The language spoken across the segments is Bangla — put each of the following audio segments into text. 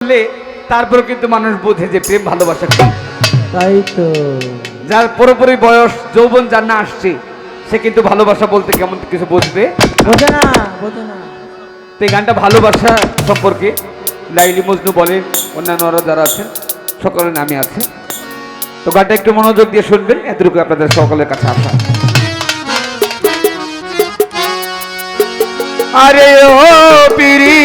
করলে তারপর কিন্তু মানুষ বোঝে যে প্রেম ভালোবাসা কি। তাই তো, যার পুরোপুরি বয়স যৌবন যার না আসছে সে কিন্তু ভালোবাসা বলতে কেমন কিছু বুঝবে বোঝে না, বোঝে না। তো এই গানটা ভালোবাসা সম্পর্কে লাইলি মজনু বলেন, অন্যান্যরা যারা আছেন সকলের নামে আছে। তো গানটা একটু মনোযোগ দিয়ে শুনবেন, এতটুকু আপনাদের সকলের কাছে আসা। আরে ও পিরি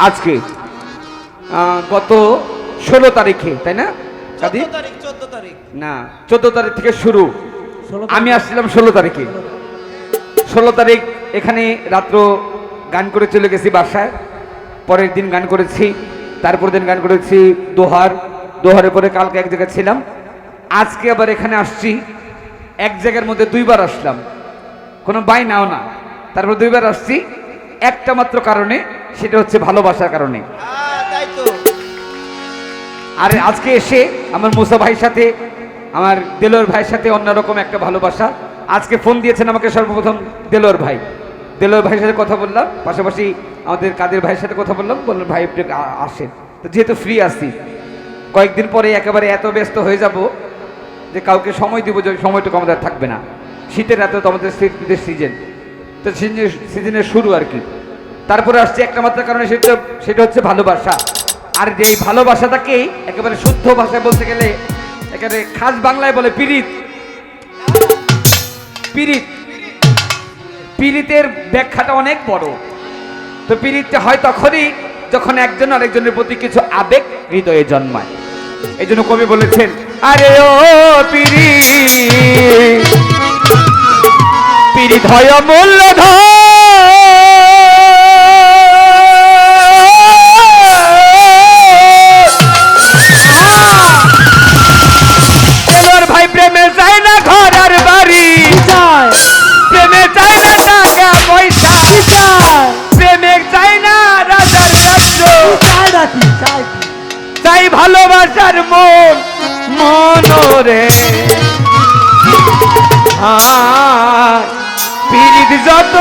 আজকে গত 16 তারিখে, তাই না কাদি? 14 তারিখ না, 14 তারিখ থেকে শুরু। 16 আমি আসছিলাম 16 তারিখে। 16 তারিখ এখানে রাত্র গান করে চলে গেছি বাসায়। পরের দিন গান করেছি, তারপর দিন গান করেছি দোহারের পরে কালকে এক জায়গায় ছিলাম। আজকে আবার এখানে আসছি, এক জায়গার মধ্যে দুইবার আসলাম, কোনো বাই নাও না। তারপর দুইবার আসছি একটা মাত্র কারণে, সেটা হচ্ছে ভালোবাসার কারণে। তাই তো। আর আজকে এসে আমার মুসা ভাইয়ের সাথে, আমার দেলোয়ার ভাইয়ের সাথে অন্যরকম একটা ভালোবাসা। আজকে ফোন দিয়েছেন আমাকে সর্বপ্রথম দেলোয়ার ভাইয়ের সাথে কথা বললাম, পাশাপাশি আমাদের কাদের ভাইয়ের সাথে কথা বললাম, বললাম ভাই একটু আসেন। তো যেহেতু ফ্রি আছি, কয়েকদিন পরে একেবারে এত ব্যস্ত হয়ে যাব যে কাউকে সময় দিব, যে সময়টুকু আমাদের থাকবে না। শীতের এত তো আমাদের শীতের সিজন, তো সিজনের শুরু আর কি। তারপরে আসছে একটা মাত্র কারণে, সেটা হচ্ছে ভালোবাসা। আর যেই ভালোবাসাটাকে একেবারে শুদ্ধ ভাষায় বলতে গেলে, একেবারে খাস বাংলায় বলে পিরিত। পিরিত, পিরিতের ব্যাখ্যাটা অনেক বড়। তো পিরিতটা হয় তখনই যখন একজন আরেকজনের প্রতি কিছু আবেগ হৃদয়ে জন্মায়। এই জন্য কবি বলেছেন, আরে ও পিরিত, পিরিত হয় মূল্যধন, ভাই প্রেমে চায় না ঘর আর বাড়ি, প্রেমে চায় না টাকা পয়সা, প্রেমে চায় না রাজার রাজ্য, চাই ভালোবাসার মন মনরে। পিরিত যত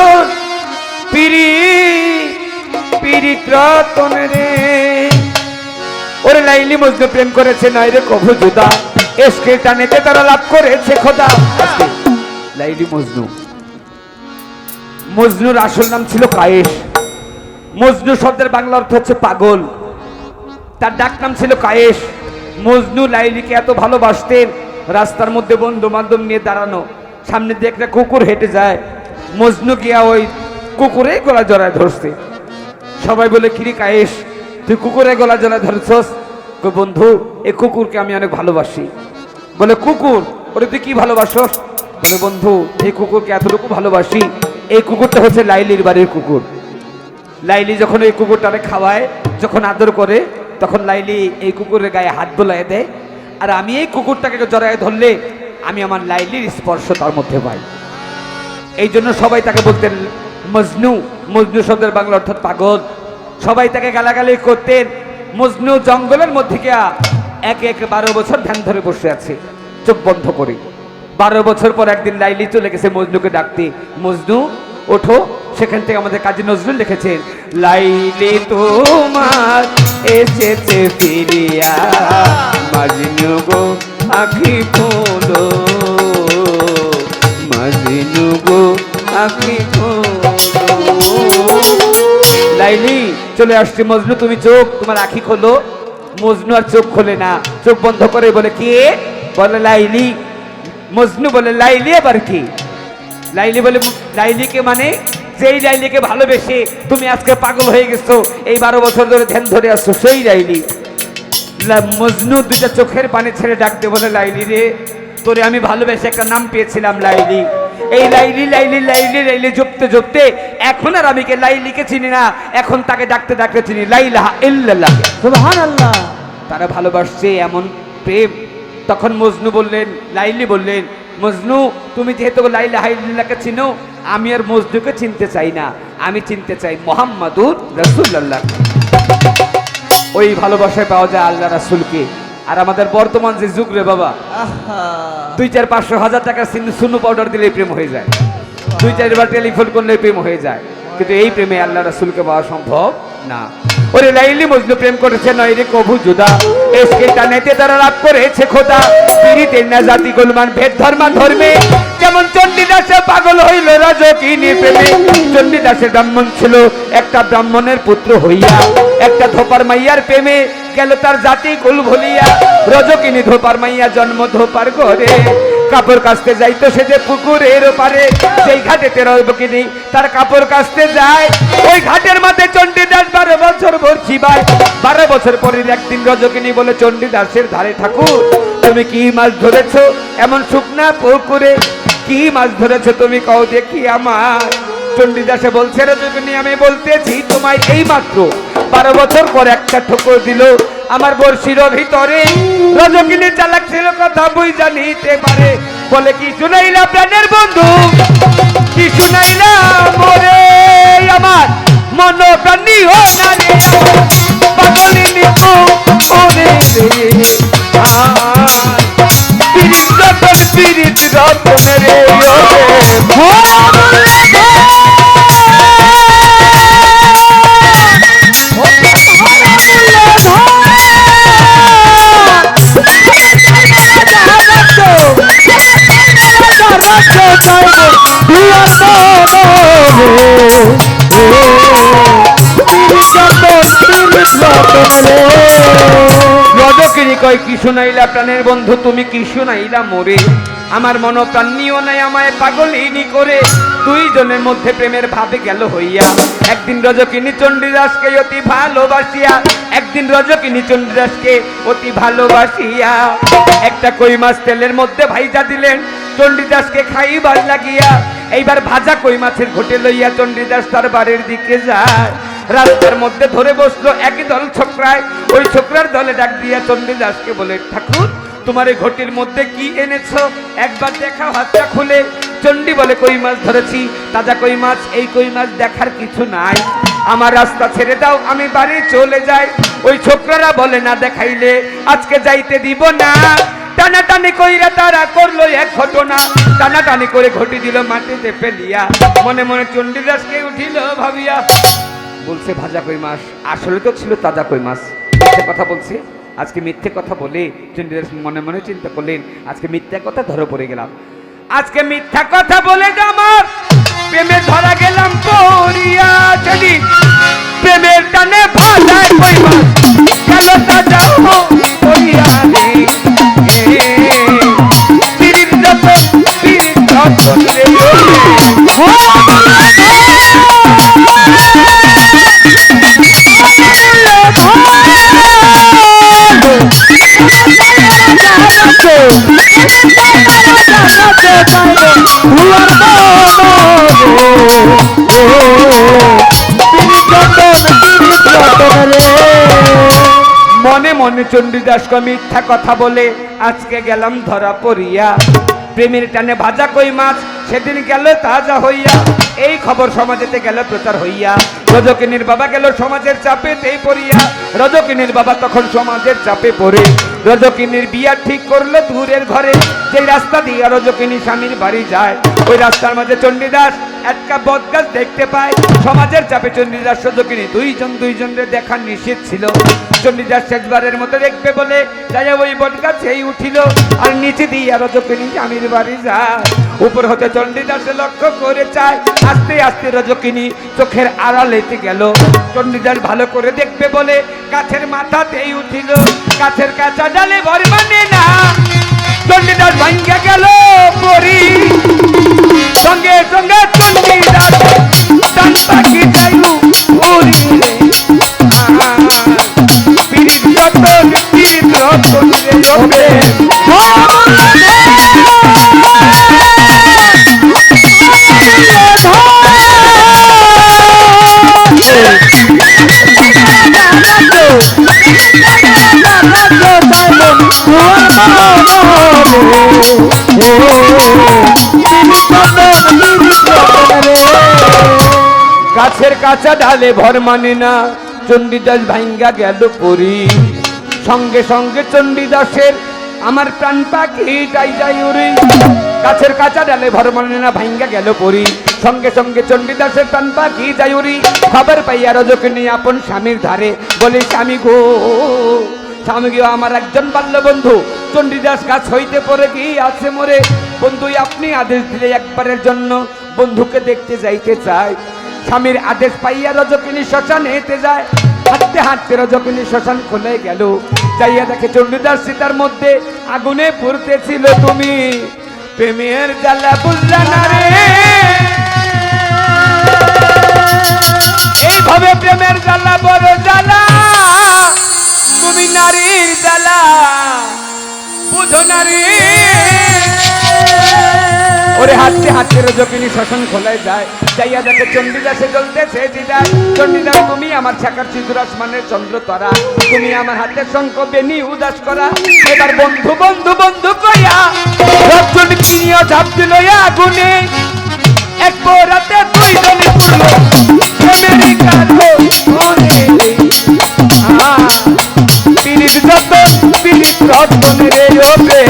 পিরিত রতন রে। ওরে লাইলি মজনু প্রেম করেছে নয় রে কভু জুদা, এসকে টানেতে তারা লাভ করেছে খোদা। লাইলি মজনু, মজনুর আসল নাম ছিল কায়েস। মজনু শব্দের বাংলা অর্থ হচ্ছে পাগল, তার ডাক নাম ছিল কায়েস। মজনু লাইলিকে এত ভালোবাসতেন, রাস্তার মধ্যে বন্ধু বান্ধব নিয়ে দাঁড়ানো, সামনে দিয়ে একটা কুকুর হেঁটে যায়, মজনু গিয়া ওই কুকুরে গলা জড়ায় ধরছে। সবাই বলে কিরে কায়েস, তুই কুকুরে গলা জড়ায় ধরছস? বন্ধু, এই কুকুরকে আমি অনেক ভালোবাসি। বলে কুকুর, ওরে তুই কি ভালোবাসস? বলে বন্ধু, এই কুকুরকে এতটুকু ভালোবাসি, এই কুকুরটা হচ্ছে লাইলির বাড়ির কুকুর। লাইলি যখন এই কুকুরটারে খাওয়ায়, যখন আদর করে, তখন লাইলি এই কুকুরের গায়ে হাত বোলায় দেয়। আর আমি এই কুকুরটাকে জড়ায় ধরলে আমি আমার লাইলির স্পর্শ তার মধ্যে পাই। এই জন্য সবাই তাকে বলতেন মজনু। মজনু শব্দের বাংলা অর্থাৎ পাগল। সবাই তাকে গালাগালি করতেন। মজনু জঙ্গলের মধ্যে গিয়া এক 12 বছর ধ্যান ধরে বসে আছে চোখ বন্ধ করে। 12 বছর পর একদিন লাইলি চলে গেছে মজনুকে ডাকতে, মজনু ওঠো। সেখান থেকে আমাদের কাজী নজরুল লিখেছেন, লাইলি তোমার এসেছে ফিরিয়া, মজনু গো আখি খোলো, মজনু গো আখি খোলো। লাইলি চলে আসছে, মজনু তুমি তোমার আখি খোলো। মজনু আর চোখ খোলে না, চোখ বন্ধ করে বলে কে? বলে লাইলি। মজনু বলে লাইলি আবার কি? লাইলি বলে লাইলিকে মানে যেই লাইলিকে ভালোবেসে তুমি আজকে পাগল হয়ে গেছো, এই 12 বছর ধরে ধ্যান ধরে আসছো, সেই লাইলি। মজনু দুইটা চোখের পানি ছেড়ে ডাকতে বলে, লাইলি রে, তোরে আমি ভালোবেসে একটা নাম পেয়েছিলাম লাইলি। এই লাইলি লাইলি লাইলি লাইলি জপতে জপতে এখন আর আমি লাইলিকে চিনি না, এখন তাকে ডাকতে ডাকতে চিনি লা ইলাহা ইল্লাল্লাহ, সুবহানাল্লাহ। তারা ভালোবাসছে এমন প্রেম। তখন মজনু বললেন, লাইলি বললেন, মজনু তুমি যেহেতু লা ইলাহা ইল্লাল্লাহকে চিনো, আমি আর মজনুকে চিনতে চাই না, আমি চিনতে চাই মুহাম্মাদুর রাসূলুল্লাহ। ওই ভালোবাসায় পাওয়া যায় আল্লাহ রাসূলকে। আর আমাদের বর্তমান যে যুগ রে বাবা, 2, 4, 500, 1000 টাকার সুনু পাউডার দিলেই প্রেম হয়ে যায়। দুই চারবার টেলিফোন করলে প্রেম হয়ে যায়, কিন্তু এই প্রেমে আল্লাহ রাসূলকে পাওয়া সম্ভব না। ওরে লাইলি মজনু প্রেম করেছে নয় রে কভু জুদা, এসকে টানেতে তারা লাভ করেছে খোদা, পিরিতের না জাতি গোলমান ভেদ ধর্মা ধর্মে, যেমন চণ্ডীদাসে পাগল হইল রজকিনী প্রেমে। চণ্ডীদাসের ব্রাহ্মণ ছিল, একটা ব্রাহ্মণের পুত্র হইয়া একটা ধোপার মাইয়ার প্রেমে গেল তার জাতি কুল ভুলিয়া। রজকিনী ধোপার মাইয়া জন্ম ধোপার ঘরে, কাপড় কাচতে যাইতো সে যে পুকুরের পারে, সেই ঘাটেতে রজকিনী তার কাপড় কাচতে যায়। ওই ঘাটের মাঝে চণ্ডীদাস 12 বছর বর্ষি বাই। 12 বছর পরের একদিন রজকিনী বলে চণ্ডীদাসের ধারে, ঠাকুর তুমি কি মাছ ধরেছো এমন শুকনা পুকুরে, কি মাছ ধরেছো তুমি কও দেখি আমার। চণ্ডীদাসে বলছে রজকিনী আমি বলতেছি তোমায় এই মাত্র 12 বছর পর একটা ঠোকর দিল আমার বর্ষির ভিতরে। রজকিনী চালাক ছিল, কথা বুঝা নিতে পারে, বলে কি শুনাইলা প্রাণের বন্ধু, কি শুনাইলা মোরে আমার মন প্রাণী ও না রে, পাগলিনী তো ওরে রে পিরিত রতন পিরিত রতন রে রজকিনী কয় কি শুনাইলা প্রাণের বন্ধু তুমি কি শুনাইলা মোরে, আমার মন প্রাণ নিও নাই আমায় পাগলিনী করে। দুইজনের মধ্যে প্রেমের ভাবে গেল হইয়া, একদিন রজকিনী চণ্ডীদাসকে অতি ভালোবাসিয়া, একদিন রজকিনী চণ্ডীদাসকে অতি ভালোবাসিয়া একটা কই মাছ তেলের মধ্যে ভাইজা দিলেন চণ্ডীদাসকে খাইবার লাগিয়া। এইবার ভাজা কই মাছের ঘটে লইয়া চণ্ডীদাস তার বাড়ির দিকে যায়। রাস্তার মধ্যে ধরে বসলো একই দল ছোকরায়, ওই ছোকরার দলে ডাক দিয়া চণ্ডীদাসকে বলে ঠাকুর তোমার এই ঘটির মধ্যে কি এনেছো একবার দেখাও হাতটা খুলে। চণ্ডী বলে কই মাছ ধরেছি, তাজা কই মাছ, এই কই মাছ দেখার কিছু নাই, আমার রাস্তা ছেড়ে দাও আমি বাড়ি চলে যাই। ওই ছোকরারা বলে না দেখাইলে আজকে যাইতে দিব না। টানাটানি কইরা তারা করলো এক ঘটনা, টানাটানি করে ঘটি দিল মাটিতে ফেলিয়া। মনে মনে চণ্ডীদাসকে উঠিল ভাবিয়া, বলছে ভাজা কই মাছ, আসলে তো ছিল তাজা কই মাছ, মিথ্যে কথা বলছে। আজকে মিথ্যে কথা বলে চণ্ডীদাস মনে মনে চিন্তা করলেন আজকে মিথ্যা কথা ধরে পড়ে গেলাম, আজকে মিথ্যা কথা বলে আমার প্রেমে ধরা গেলাম পড়িয়া। যদি প্রেমের টানে ভাজায় কই মাছ গেল তাজা পড়িয়া রে, পিরিত রতন পিরিত রতন রে মনে মনে চণ্ডীদাস মিথ্যা কথা বলে আজকে গেলাম ধরা পড়িয়া। প্রেমের টানে ভাজা কই মাছ সেদিন গেল তাজা হইয়া। এই খবর সমাজেতে গেল প্রচার হইয়া। রজকিনীর বাবা গেল সমাজের চাপেতেই পড়িয়া। রজকিনীর বাবা তখন সমাজের চাপে পড়ে রজকিনীর বিয়া ঠিক করলো দূরের ঘরে। যে রাস্তা দিয়ে রজকিনী স্বামীর বাড়ি যায় ওই রাস্তার মাঝে চণ্ডীদাস একটা বটগাছ দেখতে পায়। সমাজের চাপে চণ্ডীদাস রজকিনী দুইজনের দেখা নিষেধ ছিল। চণ্ডীদাস শেষবারের মতো দেখবে বলে যাই ওই বটগাছেই উঠিল আর নিচে দিয়ে রজকিনী স্বামীর বাড়ি যায়। উপর হতে চণ্ডীদাসে লক্ষ্য করে চায়। আস্তে আস্তে রজকিনী চোখের আড়ালেতে গেল। চণ্ডীদাস ভালো করে দেখবে বলে গাছের মাথাতেই উঠিল। গাছের কাঁচা ডালে ভর মানে না। চণ্ডীদাস ভাঙ্গা গেল পরি সঙ্গে সঙ্গে চণ্ডীদাস ডান পাখি যাইলু উড়ি রে। পিরিত রতন রে ওরে গাছের কাঁচা ঢালে ভর মানে না। চণ্ডীদাস ভাঙ্গা গেল পরি সঙ্গে সঙ্গে চণ্ডীদাসের আমার প্রাণ পাখিটাই যাই উড়ে। গাছের কাঁচা ডালে ভরমনে না ভাঙ্গা গেল পরি, সঙ্গে সঙ্গে চণ্ডীদাসের টান পাখি যাই উড়ি। খবর পাইয়া রজকিনী আপন স্বামীর ধারে বলে, স্বামী গো, স্বামী গো, আমার একজন বাল্য বন্ধু চণ্ডীদাস গাছ হইতে পড়ে আছে মরে। বন্ধু আপনি আদেশ দিলে একবারের জন্য বন্ধুকে দেখতে যাইতে চাই। স্বামীর আদেশ পাইয়া রজকিনী শ্মশানে হেঁটে যায়। হাঁটতে হাঁটতে রজকিনী শ্মশান খুলে গেল, যাইয়া দেখে চণ্ডীদাস সীতার মধ্যে আগুনে পুড়তেছিল। তুমি প্রেমের জ্বালা বুঝলা না রে, এইভাবে প্রেমের জ্বালা বড় জ্বালা, তুমি নারীর জ্বালা বুঝো নারী। ওরে হাঁটতে হাঁটতে রজকিনী শ্মশান খোলায় যায়, যাইয়া দেখে চণ্ডীদাসে জ্বলতেছে দিদার। চণ্ডীদাস তুমি আমার ছাকার সিঁদুর আসমানের চন্দ্র তারা, তুমি আমার হাতের শঙ্খ বেনি উদাস করা। এবার বন্ধু বন্ধু বন্ধু কইয়া রজন কিনিয়া ঝাঁপ দিল আগুনে, এক রাতে দুইজনে পুরলো প্রেমেরই কালো মনে। পীড়িত যত পীড়িত রতন রে ওবে,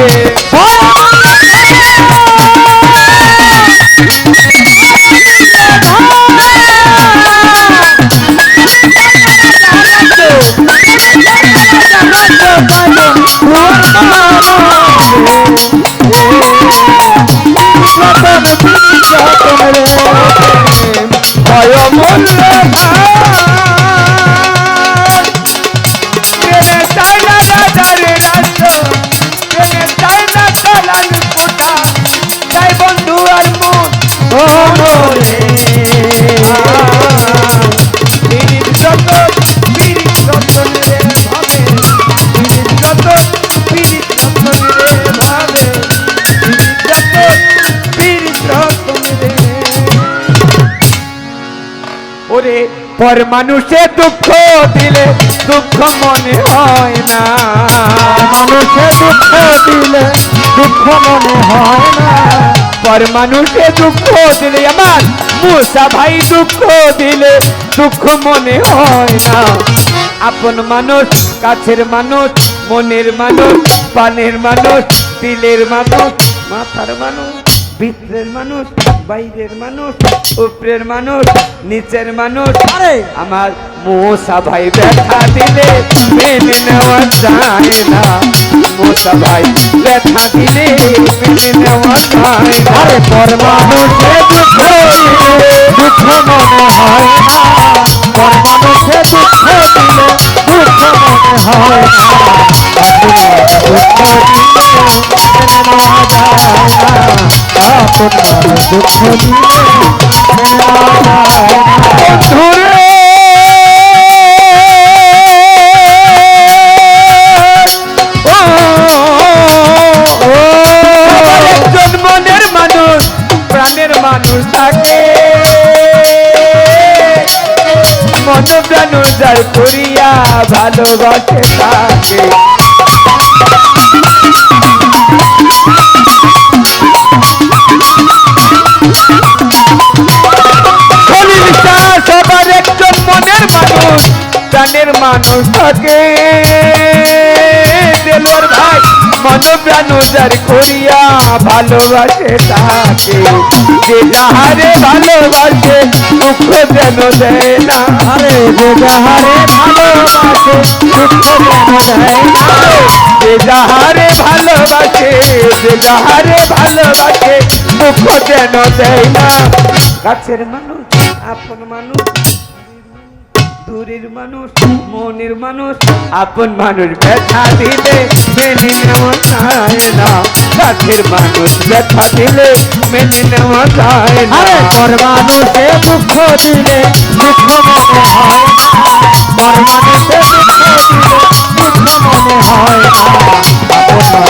পর মানুষে দুঃখ দিলে দুঃখ মনে হয় না, মানুষে দুঃখ দিলে দুঃখ মনে হয় না। পর মানুষে দুঃখ দিলে আমার মুসা ভাই দুঃখ দিলে দুঃখ মনে হয় না। আপন মানুষ, কাছের মানুষ, মনের মানুষ, পানের মানুষ, দিলের মানুষ, মাথার মানুষ, ভিতরের মানুষ, বাইরের মানুষ, উপরের মানুষ, নিচের মানুষ। আরে আমার মোসা ভাই ব্যথা দিলে মেনে নেওয়া যায় না, মোসা ভাই ব্যথা দিলে মেনে নেওয়া যায় না। আরে পর মানুষে দুঃখ দিলে দুঃখ মনে হয় না, পর মানুষে দুঃখ দিলে দুঃখ মনে হয় না। আপন মানুষ দুঃখ দিলে মেনে নেওয়া যায় না। বন্ধুরে একজন মনের মানুষ প্রাণের মানুষ থাকে, মন প্রাণ যার করিয়া ভালোবাসে থাকে। সবার একজন মনের মানুষ প্রাণের মানুষ থাকে, দেলোর ভাই মন প্রাণ যার করিয়া ভালোবাসে থাকে। যে যাহারে ভালোবাসে দুঃখ যেন দেয় না, আরে যে যাহারে ভালোবাসে দুঃখ যেন দেয় না। যে যাহারে ভালোবাসে, যে যাহারে ভালোবাসে দুঃখ যেন দেয় না। কাছের মানুষ, আপন মানুষ, দূরের মানুষ, মনের মানুষ, আপন মানুষ ব্যথা দিলে মেনে নেওয়া যায় না, কাছের মানুষ ব্যথা দিলে মেনে নেওয়া যায় না। আরে পর মানুষে দুঃখ দিলে দুঃখ মনে হয় না, পর মানুষে দুঃখ দিলে দুঃখ মনে হয় না। আপন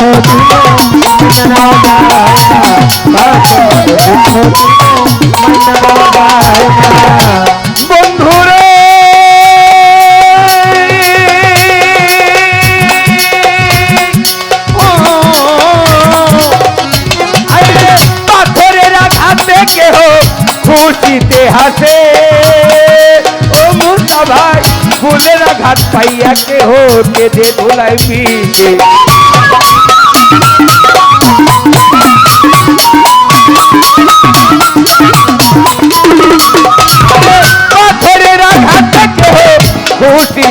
দুঃখ দিলে মেনে নেওয়া যায় না, আপন দুঃখ দিলে মেনে নেওয়া যায় না। বন্ধুরে পাথরের আঘাতে কেহ খুশিতে হাসে, ও মুসা ভাই ফুলের আঘাত পাইয়া কেহ কেঁদে ভোলায় মিশে।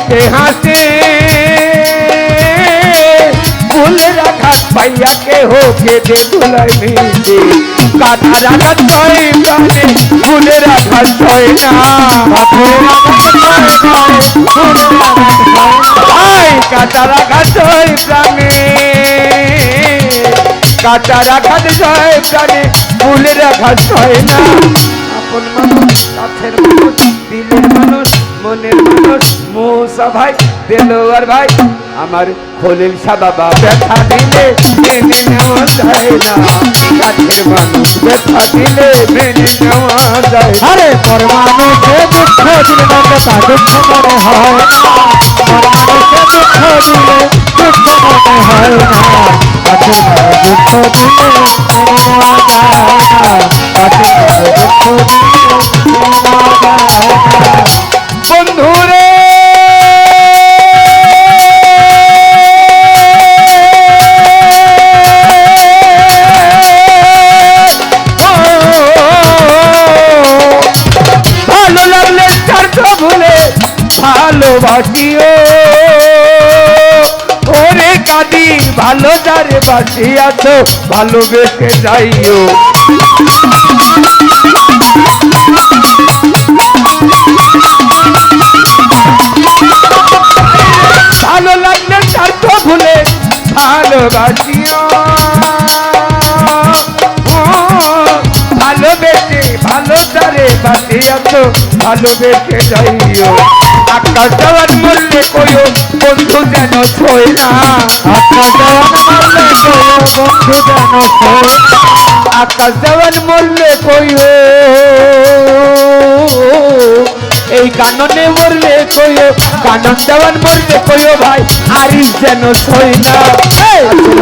মুখে হাসে ফুলের আঘাত পাইয়া কেহ কেঁদে তুলায় মিশে কাঁঠার আঘাত হয় প্রাণে ফুলের আঘাত হয় না কাঁটার আঘাত হয় প্রাণে কাঁটার আঘাত হয় প্রাণে ফুলের আঘাত হয় না আপন মানুষ কাছের মানুষ দিলের মানুষ মনের মানুষ মুসা ভাই দেলোয়ার ভাই আমার খলিল শাহ বাবা ব্যথা দিলে মেনে নেওয়া যায় না কাছের মানুষ ব্যথা দিলে মেনে নেওয়া যায় না। আরে পর মানুষে দুঃখ দিলে নন্দ তা দুঃখ মনে হয় না পর মানুষে দুঃখ দিলে দুঃখ মনে হয় না কাছের মানুষ দুঃখ দিলে মেনে নেওয়া যায় না কাছের মানুষ দুঃখ দিলে মেনে নেওয়া যায় না বন্ধুরে ভালো লাগলে স্বার্থ ভুলে ভালোবাসিও ওরে কাদি ভালো যারে বাসি আছো ভালোবেসে যাইও ভালো লাগলে স্বার্থ ভুলে ভালোবাসিও ভালোবেসে ভালো তারে বাসি আছো ভালোবেসে যাইও আকাশ দেওয়ার মূল্যে কইও বন্ধু যেন ছয় না আকাশ দেওয়ার মূল্যে কইও এই কাননে মরলে কইও কানন দেওয়ার মরলে কইও ভাই আরিস যেন ছয় না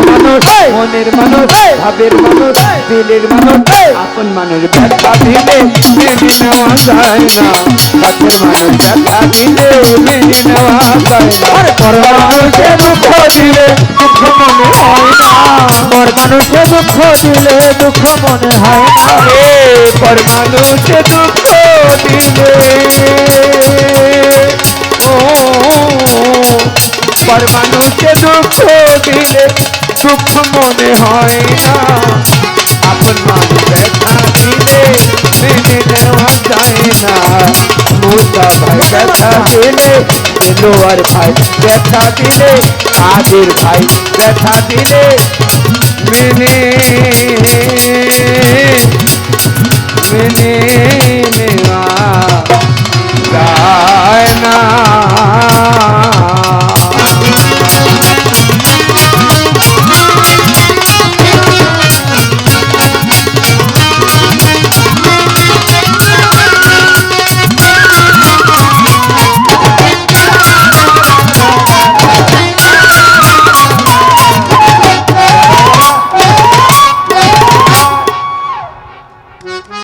মানুষ মনের মানুষ ভাবের মানুষ দিলের মানুষ আপন মানুষ ব্যথা দিলে মেনে নেওয়া যায় না কাছের মানুষ ব্যথা দিলে মেনে নেওয়া যায় না পর মানুষে দুঃখ দিলে দুঃখ মনে হয় না পর মানুষে দুঃখ দিলে দুঃখ মনে হয় না পর মানুষে দুঃখ দিলে পর মানুষে দুঃখ দিলে দুঃখ মনে হয় না আপন মানুষ ব্যথা দিলে মেনে নেওয়া যায় না মুসা ভাই ব্যথা দিলে দেলোয়ার ভাই ব্যথা দিলে কাদের ভাই ব্যথা দিলে মেনে মেনে নেওয়া